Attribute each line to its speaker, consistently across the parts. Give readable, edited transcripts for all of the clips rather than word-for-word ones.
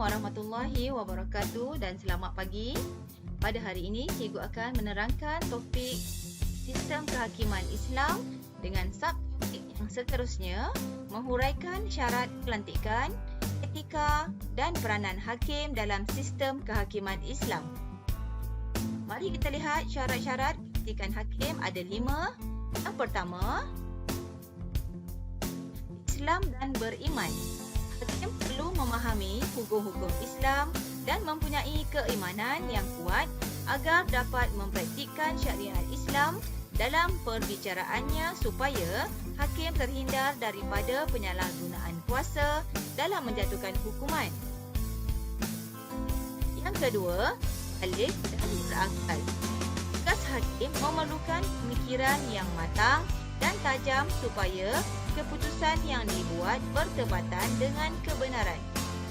Speaker 1: warahmatullahi wabarakatuh dan selamat pagi. Pada hari ini, cikgu akan menerangkan topik sistem kehakiman Islam dengan subtopik yang seterusnya, menghuraikan syarat pelantikan, etika dan peranan hakim dalam sistem kehakiman Islam. Mari kita lihat syarat-syarat pelantikan hakim ada 5. Yang pertama, Islam dan beriman. Hakim perlu memahami hukum-hukum Islam dan mempunyai keimanan yang kuat agar dapat mempraktikkan syariat Islam dalam perbicaraannya supaya hakim terhindar daripada penyalahgunaan kuasa dalam menjatuhkan hukuman. Yang kedua, balik dan berakal. Tugas hakim memerlukan pemikiran yang matang dan tajam supaya keputusan yang dibuat bertepatan dengan kebenaran.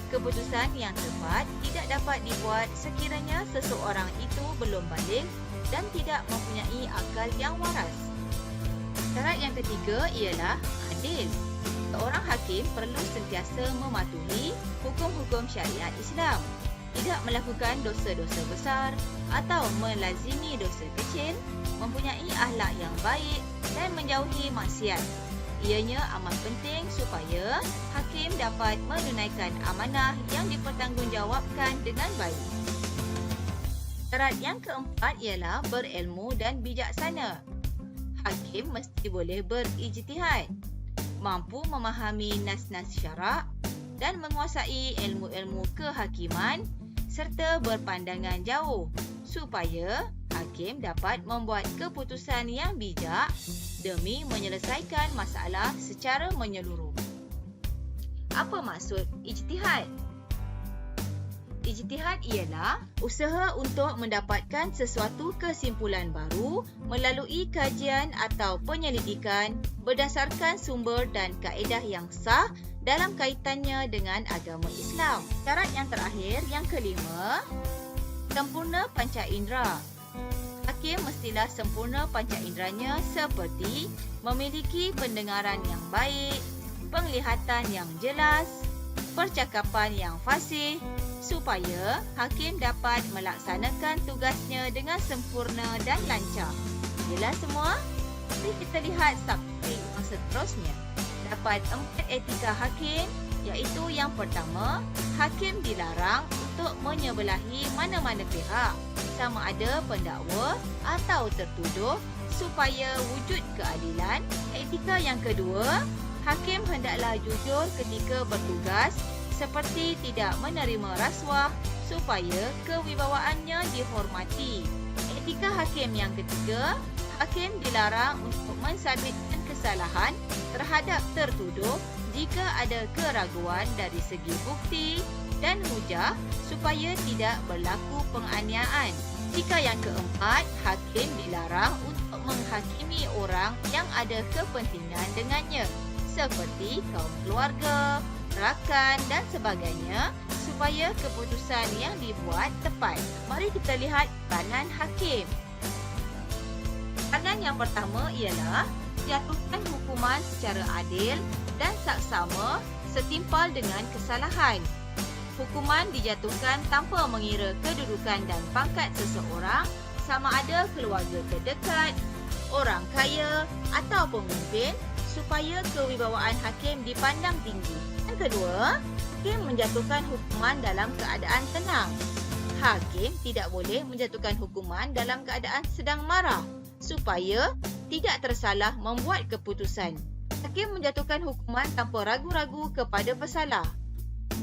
Speaker 1: Keputusan yang tepat tidak dapat dibuat sekiranya seseorang itu belum balik dan tidak mempunyai akal yang waras. Syarat yang ketiga ialah adil. Seorang hakim perlu sentiasa mematuhi hukum-hukum syariat Islam, tidak melakukan dosa-dosa besar atau melazimi dosa kecil, mempunyai akhlak yang baik dan menjauhi maksiat. Ianya amat penting supaya hakim dapat menunaikan amanah yang dipertanggungjawabkan dengan baik. Syarat yang keempat ialah berilmu dan bijaksana. Hakim mesti boleh berijtihad, mampu memahami nas-nas syarak dan menguasai ilmu-ilmu kehakiman serta berpandangan jauh supaya hakim dapat membuat keputusan yang bijak demi menyelesaikan masalah secara menyeluruh. Apa maksud ijtihad? Ijtihad ialah usaha untuk mendapatkan sesuatu kesimpulan baru melalui kajian atau penyelidikan berdasarkan sumber dan kaedah yang sah dalam kaitannya dengan agama Islam. Syarat yang terakhir, yang kelima, sempurna panca indera. Hakim mestilah sempurna panca inderanya seperti memiliki pendengaran yang baik, penglihatan yang jelas, percakapan yang fasih supaya hakim dapat melaksanakan tugasnya dengan sempurna dan lancar. Jelas semua? Mari kita lihat subtopik yang seterusnya. Dapat 4 etika hakim, iaitu yang pertama, hakim dilarang untuk menyebelahi mana-mana pihak, sama ada pendakwa atau tertuduh supaya wujud keadilan. Etika yang kedua, hakim hendaklah jujur ketika bertugas seperti tidak menerima rasuah supaya kewibawaannya dihormati. Etika hakim yang ketiga, hakim dilarang untuk mensabitkan kesalahan terhadap tertuduh jika ada keraguan dari segi bukti dan hujah supaya tidak berlaku penganiayaan. Etika yang keempat, hakim dilarang untuk menghakimi orang yang ada kepentingan dengannya seperti kaum keluarga, rakan dan sebagainya supaya keputusan yang dibuat tepat. Mari kita lihat peranan hakim. Peranan yang pertama ialah jatuhkan hukuman secara adil dan saksama setimpal dengan kesalahan. Hukuman dijatuhkan tanpa mengira kedudukan dan pangkat seseorang, sama ada keluarga terdekat, orang kaya atau pemimpin, supaya kewibawaan hakim dipandang tinggi. Yang kedua, hakim menjatuhkan hukuman dalam keadaan tenang. Hakim tidak boleh menjatuhkan hukuman dalam keadaan sedang marah supaya tidak tersalah membuat keputusan. Hakim menjatuhkan hukuman tanpa ragu-ragu kepada pesalah.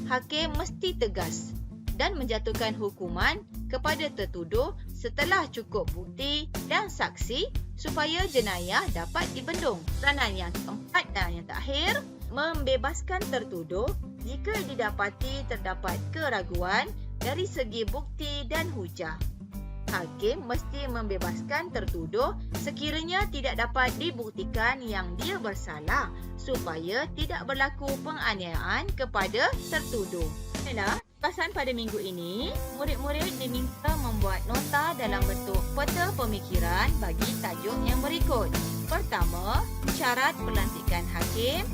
Speaker 1: Hakim mesti tegas dan menjatuhkan hukuman kepada tertuduh setelah cukup bukti dan saksi supaya jenayah dapat dibendung. Peranan yang keempat dan yang terakhir, membebaskan tertuduh jika didapati terdapat keraguan dari segi bukti dan hujah. Hakim mesti membebaskan tertuduh sekiranya tidak dapat dibuktikan yang dia bersalah supaya tidak berlaku penganiayaan kepada tertuduh. Inilah Pasan pada minggu ini, murid-murid diminta membuat nota dalam bentuk peta pemikiran bagi tajuk yang berikut. Pertama, syarat pelantikan hakim.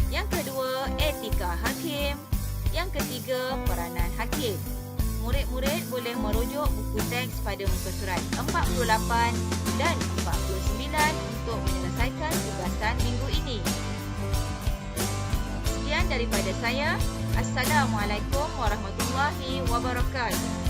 Speaker 1: Yang kedua, etika hakim. Yang ketiga, peranan hakim. Murid-murid boleh merujuk buku teks pada muka surat 48 dan 49 untuk menyelesaikan tugasan minggu ini. Sekian daripada saya. Assalamualaikum warahmatullahi wabarakatuh.